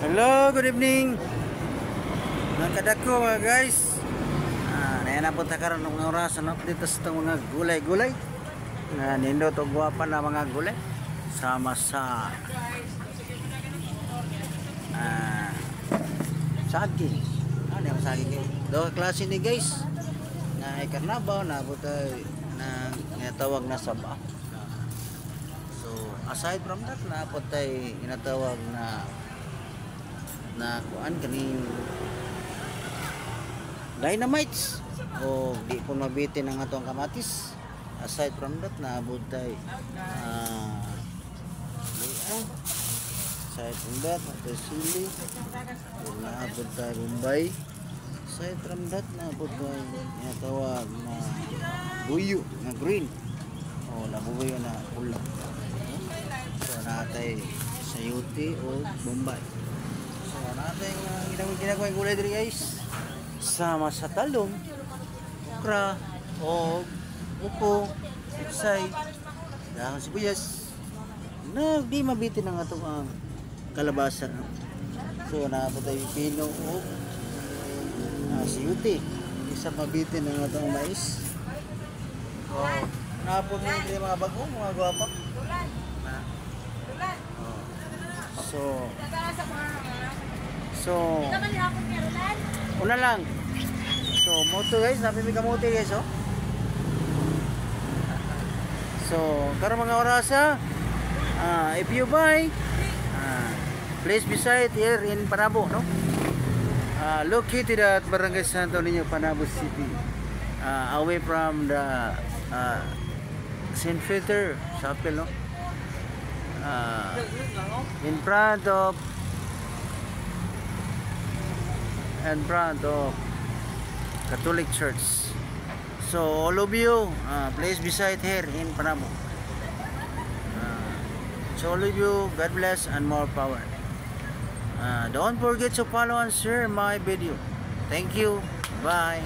Hello, good evening. Nakadako mga guys. Nayan na po karon ng oras na update sa itong mga gulay-gulay. Nindot o guwapa na mga gulay. Sama sa saging. Ano yung saging? Dua klase ni guys. Na ikarnabaw na butay na inatawag na saba. So aside from that na putay inatawag na kuan kaning dynamites o di po mabitin ang atong kamatis. Aside from that na butay aside from that na sili na butay Bombay. Aside from that na butay inatawag na buyo na green o nabubuyo na pula. So natay sayuti o Bombay. So natin ginagawa yung gulay dito guys. Sama sa talong, okra, o upo, say, dahon sibuyas. Na di mabitin ang atong kalabasa. So napatay yung pino o siyuti. Isa mabitin ang atong mais. So napon yung mga bagong, mga guwapa. So una lang. So moto guys, napili kamote guys oh. So karon mga orasa, if you buy place beside here in Panabo, no? Located at Barangay Santo Niño, Panabo City, away from the St. Peter Chapel, no? In front of Catholic Church. So all of you, place beside here in Panabo. So all of you, God bless and more power. Don't forget to follow and share my video. Thank you. Bye.